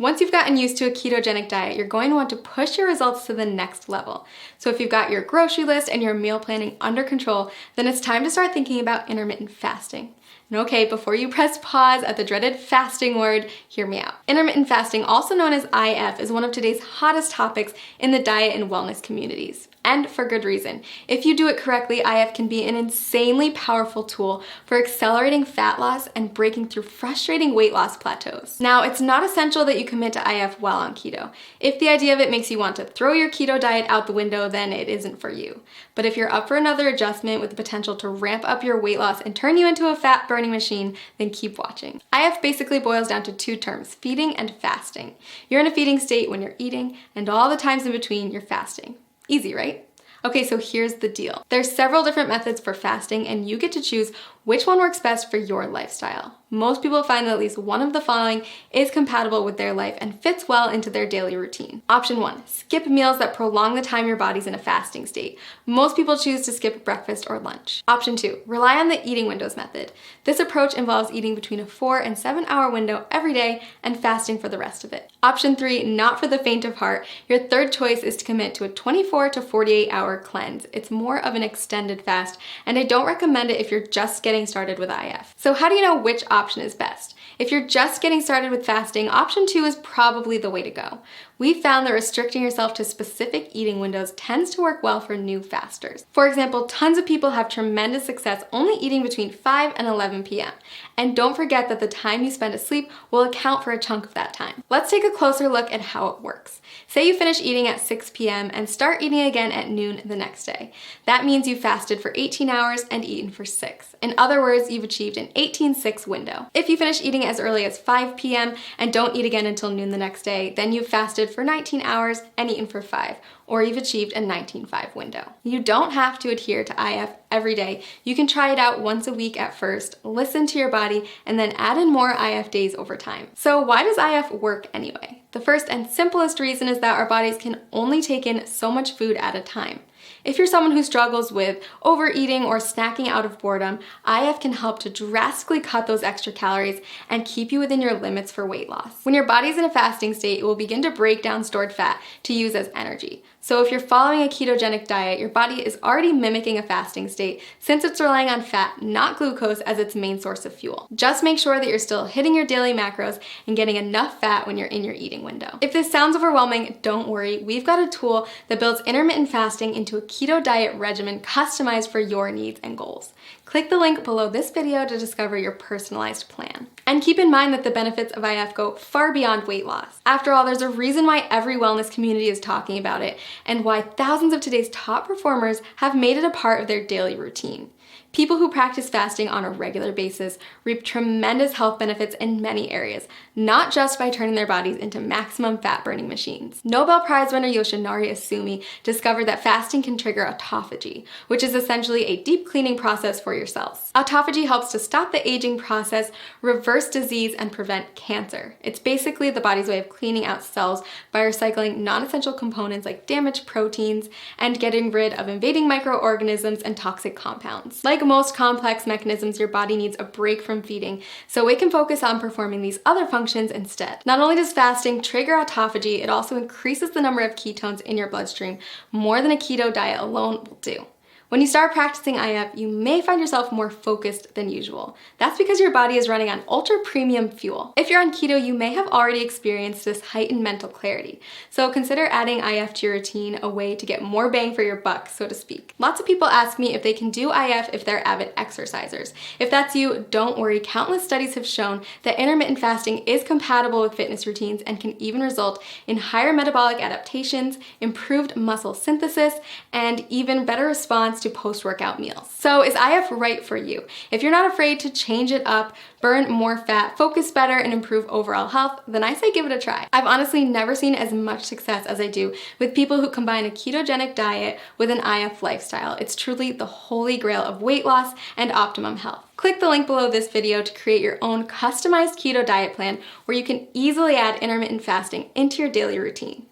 Once you've gotten used to a ketogenic diet, you're going to want to push your results to the next level. So if you've got your grocery list and your meal planning under control, then it's time to start thinking about intermittent fasting. And okay, before you press pause at the dreaded fasting word, hear me out. Intermittent fasting, also known as IF, is one of today's hottest topics in the diet and wellness communities. And for good reason. If you do it correctly, IF can be an insanely powerful tool for accelerating fat loss and breaking through frustrating weight loss plateaus. Now, it's not essential that you commit to IF while on keto. If the idea of it makes you want to throw your keto diet out the window, then it isn't for you. But if you're up for another adjustment with the potential to ramp up your weight loss and turn you into a fat burning machine, then keep watching. IF basically boils down to two terms, feeding and fasting. You're in a feeding state when you're eating, and all the times in between, you're fasting. Easy, right? Okay, so here's the deal. There's several different methods for fasting, and you get to choose which one works best for your lifestyle. Most people find that at least one of the following is compatible with their life and fits well into their daily routine. Option 1, skip meals that prolong the time your body's in a fasting state. Most people choose to skip breakfast or lunch. Option 2, rely on the eating windows method. This approach involves eating between a 4 and 7 hour window every day and fasting for the rest of it. Option 3, not for the faint of heart. Your third choice is to commit to a 24 to 48 hour cleanse. It's more of an extended fast, and I don't recommend it if you're just getting started with IF. So how do you know which option is best? If you're just getting started with fasting, option 2 is probably the way to go. We found that restricting yourself to specific eating windows tends to work well for new fasters. For example, tons of people have tremendous success only eating between 5 and 11 p.m. And don't forget that the time you spend asleep will account for a chunk of that time. Let's take a closer look at how it works. Say you finish eating at 6 p.m. and start eating again at noon the next day. That means you fasted for 18 hours and eaten for 6. In other words, you've achieved an 18-6 window. If you finish eating as early as 5 p.m. and don't eat again until noon the next day, then you've fasted for 19 hours and eaten for 5, or you've achieved a 19-5 window. You don't have to adhere to IF every day. You can try it out once a week at first, listen to your body, and then add in more IF days over time. So why does IF work anyway? The first and simplest reason is that our bodies can only take in so much food at a time. If you're someone who struggles with overeating or snacking out of boredom, IF can help to drastically cut those extra calories and keep you within your limits for weight loss. When your body's in a fasting state, it will begin to break down stored fat to use as energy. So if you're following a ketogenic diet, your body is already mimicking a fasting state since it's relying on fat, not glucose, as its main source of fuel. Just make sure that you're still hitting your daily macros and getting enough fat when you're in your eating window. If this sounds overwhelming, don't worry. We've got a tool that builds intermittent fasting into a keto diet regimen customized for your needs and goals. Click the link below this video to discover your personalized plan. And keep in mind that the benefits of IF go far beyond weight loss. After all, there's a reason why every wellness community is talking about it and why thousands of today's top performers have made it a part of their daily routine. People who practice fasting on a regular basis reap tremendous health benefits in many areas, not just by turning their bodies into maximum fat-burning machines. Nobel Prize winner Yoshinari Asumi discovered that fasting can trigger autophagy, which is essentially a deep cleaning process for your cells. Autophagy helps to stop the aging process, reverse disease, and prevent cancer. It's basically the body's way of cleaning out cells by recycling non-essential components like damaged proteins and getting rid of invading microorganisms and toxic compounds. Like most complex mechanisms, your body needs a break from feeding, so it can focus on performing these other functions instead. Not only does fasting trigger autophagy, it also increases the number of ketones in your bloodstream more than a keto diet alone will do. When you start practicing IF, you may find yourself more focused than usual. That's because your body is running on ultra premium fuel. If you're on keto, you may have already experienced this heightened mental clarity. So consider adding IF to your routine, a way to get more bang for your buck, so to speak. Lots of people ask me if they can do IF if they're avid exercisers. If that's you, don't worry. Countless studies have shown that intermittent fasting is compatible with fitness routines and can even result in higher metabolic adaptations, improved muscle synthesis, and even better response to post-workout meals. So is IF right for you? If you're not afraid to change it up, burn more fat, focus better, and improve overall health, then I say give it a try. I've honestly never seen as much success as I do with people who combine a ketogenic diet with an IF lifestyle. It's truly the holy grail of weight loss and optimum health. Click the link below this video to create your own customized keto diet plan where you can easily add intermittent fasting into your daily routine.